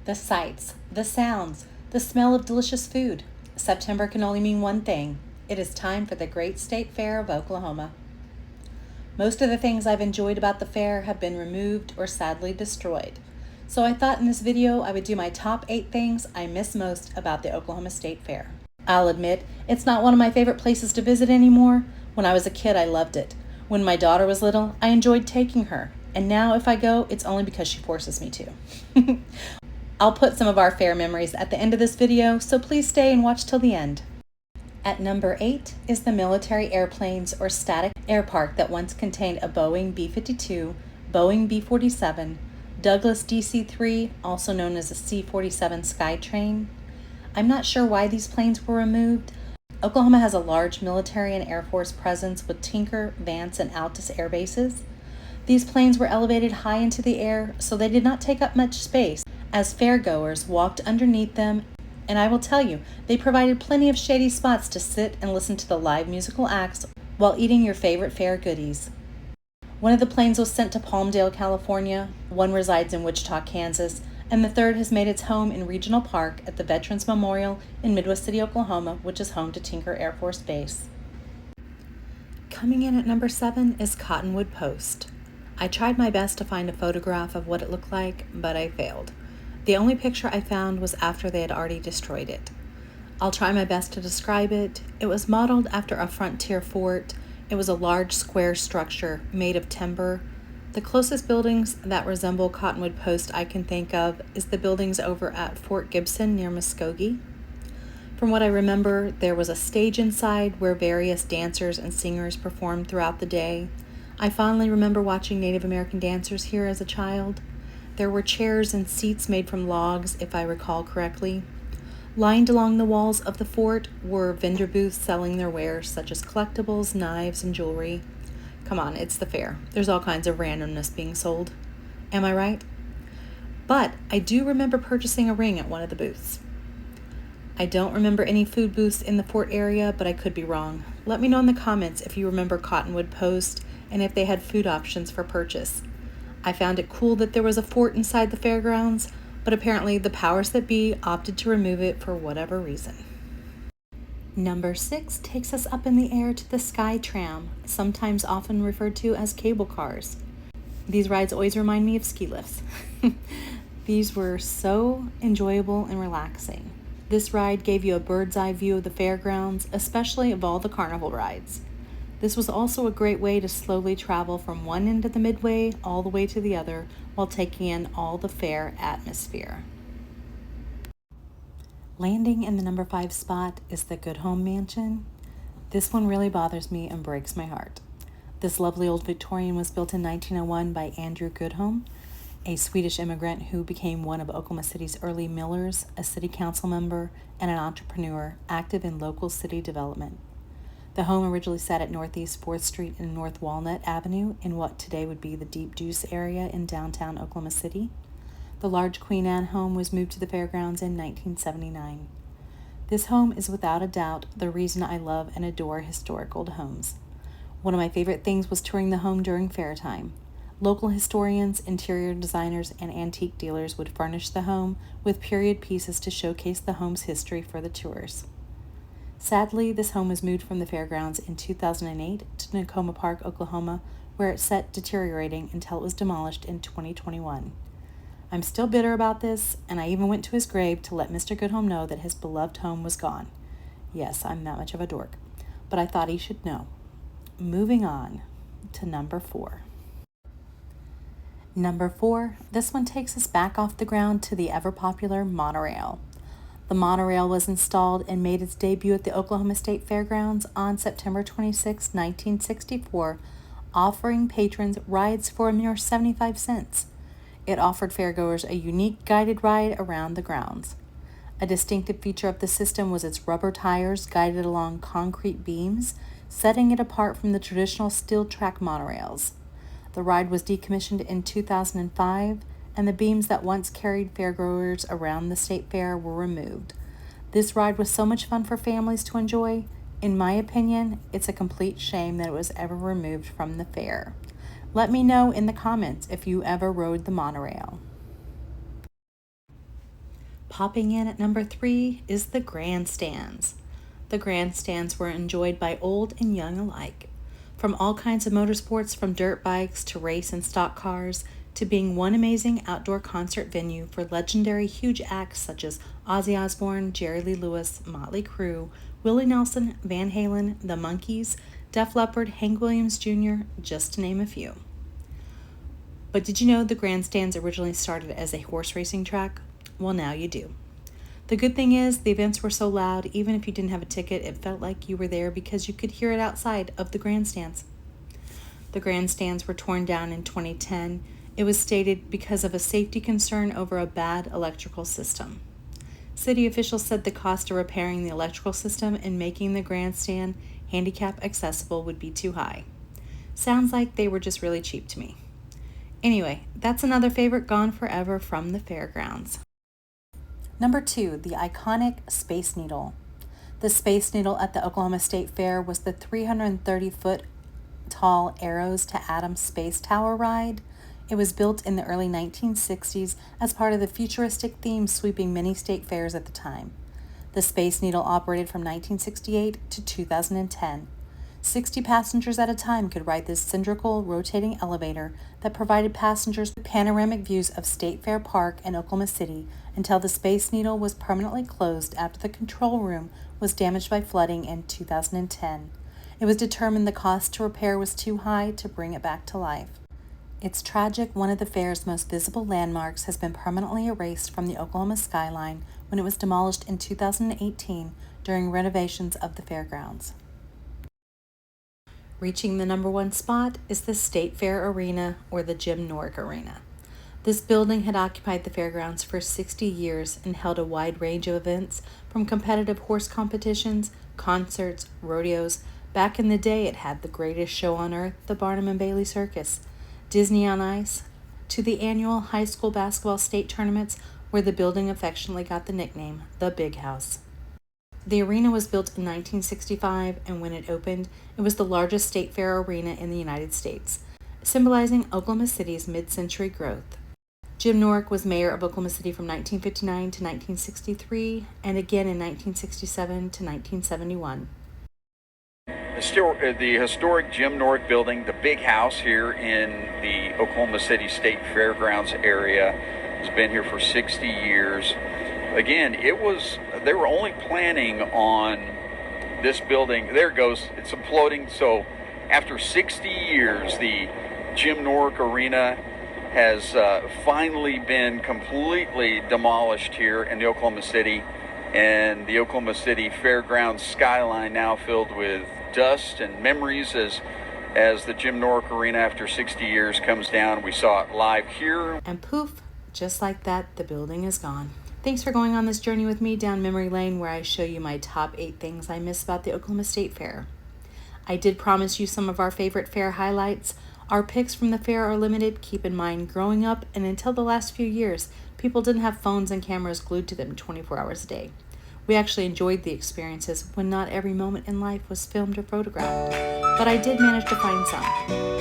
The sights, the sounds, the smell of delicious food. September can only mean one thing. It is time for the Great State Fair of Oklahoma. Most of the things I've enjoyed about the fair have been removed or sadly destroyed. So I thought in this video I would do my top 8 things I miss most about the Oklahoma State Fair. I'll admit, it's not one of my favorite places to visit anymore. When I was a kid, I loved it. When my daughter was little, I enjoyed taking her. And now if I go, it's only because she forces me to. I'll put some of our fair memories at the end of this video, so please stay and watch till the end. At number 8 is the Military Airplanes or Static Air Park that once contained a Boeing B-52, Boeing B-47, Douglas DC-3, also known as a C-47 Skytrain. I'm not sure why these planes were removed. Oklahoma has a large military and Air Force presence with Tinker, Vance, and Altus air bases. These planes were elevated high into the air, so they did not take up much space as fairgoers walked underneath them, and I will tell you, they provided plenty of shady spots to sit and listen to the live musical acts while eating your favorite fair goodies. One of the planes was sent to Palmdale, California, one resides in Wichita, Kansas, and the third has made its home in Regional Park at the Veterans Memorial in Midwest City, Oklahoma, which is home to Tinker Air Force Base. Coming in at number 7 is Cottonwood Post. I tried my best to find a photograph of what it looked like, but I failed. The only picture I found was after they had already destroyed it. I'll try my best to describe it. It was modeled after a frontier fort. It was a large square structure made of timber. The closest buildings that resemble Cottonwood Post I can think of is the buildings over at Fort Gibson near Muskogee. From what I remember, there was a stage inside where various dancers and singers performed throughout the day. I fondly remember watching Native American dancers here as a child. There were chairs and seats made from logs, if I recall correctly. Lined along the walls of the fort were vendor booths selling their wares such as collectibles, knives, and jewelry. Come on, it's the fair. There's all kinds of randomness being sold. Am I right? But I do remember purchasing a ring at one of the booths. I don't remember any food booths in the fort area, but I could be wrong. Let me know in the comments if you remember Cottonwood Post and if they had food options for purchase. I found it cool that there was a fort inside the fairgrounds, but apparently the powers that be opted to remove it for whatever reason. Number 6 takes us up in the air to the Sky Tram, sometimes often referred to as cable cars. These rides always remind me of ski lifts. These were so enjoyable and relaxing. This ride gave you a bird's eye view of the fairgrounds, especially of all the carnival rides. This was also a great way to slowly travel from one end of the midway all the way to the other while taking in all the fair atmosphere. Landing in the number 5 spot is the Good Home Mansion. This one really bothers me and breaks my heart. This lovely old Victorian was built in 1901 by Andrew Goodhome, a Swedish immigrant who became one of Oklahoma City's early millers, a city council member, and an entrepreneur active in local city development. The home originally sat at Northeast 4th Street and North Walnut Avenue in what today would be the Deep Deuce area in downtown Oklahoma City. The large Queen Anne home was moved to the fairgrounds in 1979. This home is without a doubt the reason I love and adore historic old homes. One of my favorite things was touring the home during fair time. Local historians, interior designers, and antique dealers would furnish the home with period pieces to showcase the home's history for the tours. Sadly, this home was moved from the fairgrounds in 2008 to Nakoma Park, Oklahoma, where it sat deteriorating until it was demolished in 2021. I'm still bitter about this, and I even went to his grave to let Mr. Goodhome know that his beloved home was gone. Yes, I'm that much of a dork, but I thought he should know. Moving on to number 4. Number 4, this one takes us back off the ground to the ever-popular monorail. The monorail was installed and made its debut at the Oklahoma State Fairgrounds on September 26, 1964, offering patrons rides for a mere 75 cents. It offered fairgoers a unique guided ride around the grounds. A distinctive feature of the system was its rubber tires guided along concrete beams, setting it apart from the traditional steel track monorails. The ride was decommissioned in 2005, and the beams that once carried fairgoers around the state fair were removed. This ride was so much fun for families to enjoy. In my opinion, it's a complete shame that it was ever removed from the fair. Let me know in the comments if you ever rode the monorail. Popping in at number 3 is the grandstands. The grandstands were enjoyed by old and young alike. From all kinds of motorsports, from dirt bikes to race and stock cars, to being one amazing outdoor concert venue for legendary huge acts such as Ozzy Osbourne, Jerry Lee Lewis, Motley Crue, Willie Nelson, Van Halen, The Monkees, Def Leppard, Hank Williams Jr., just to name a few. But did you know the grandstands originally started as a horse racing track? Well, now you do. The good thing is, the events were so loud, even if you didn't have a ticket, it felt like you were there because you could hear it outside of the grandstands. The grandstands were torn down in 2010. It was stated because of a safety concern over a bad electrical system. City officials said the cost of repairing the electrical system and making the grandstand handicap accessible would be too high. Sounds like they were just really cheap to me. Anyway, that's another favorite gone forever from the fairgrounds. Number 2, the iconic Space Needle. The Space Needle at the Oklahoma State Fair was the 330-foot tall Arrows to Atom Space Tower ride. It was built in the early 1960s as part of the futuristic theme sweeping many state fairs at the time. The Space Needle operated from 1968 to 2010. 60 passengers at a time could ride this cylindrical rotating elevator that provided passengers with panoramic views of State Fair Park and Oklahoma City until the Space Needle was permanently closed after the control room was damaged by flooding in 2010. It was determined the cost to repair was too high to bring it back to life. It's tragic one of the fair's most visible landmarks has been permanently erased from the Oklahoma skyline when it was demolished in 2018 during renovations of the fairgrounds. Reaching the number 1 spot is the State Fair Arena, or the Jim Norick Arena. This building had occupied the fairgrounds for 60 years and held a wide range of events, from competitive horse competitions, concerts, rodeos. Back in the day, it had the greatest show on earth, the Barnum and Bailey Circus, Disney on Ice, to the annual high school basketball state tournaments, where the building affectionately got the nickname, the Big House. The arena was built in 1965, and when it opened, it was the largest state fair arena in the United States, symbolizing Oklahoma City's mid-century growth. Jim Norick was mayor of Oklahoma City from 1959 to 1963, and again in 1967 to 1971. The historic Jim Norick building, the Big House here in the Oklahoma City State Fairgrounds area, has been here for 60 years. Again, they were only planning on this building. There it goes, it's imploding. So after 60 years, the Jim Norick Arena has finally been completely demolished here in the Oklahoma City, and the Oklahoma City Fairgrounds skyline now filled with dust and memories as the Jim Norick Arena after 60 years comes down. We saw it live here. And poof, just like that, the building is gone. Thanks for going on this journey with me down memory lane, where I show you my top 8 things I miss about the Oklahoma State Fair. I did promise you some of our favorite fair highlights. Our picks from the fair are limited. Keep in mind, growing up and until the last few years, people didn't have phones and cameras glued to them 24 hours a day. We actually enjoyed the experiences when not every moment in life was filmed or photographed, but I did manage to find some.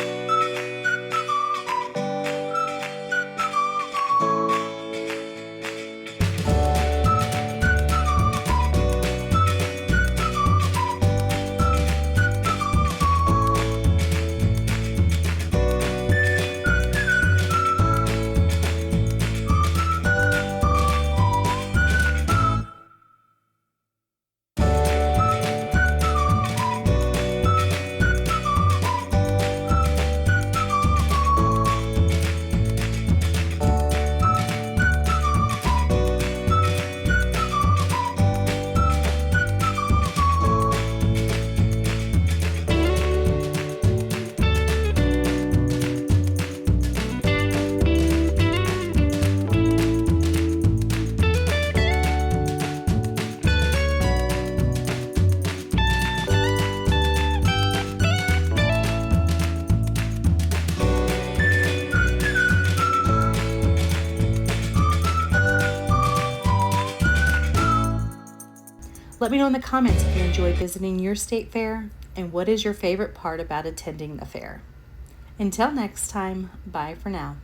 Let me know in the comments if you enjoyed visiting your state fair and what is your favorite part about attending the fair. Until next time, bye for now.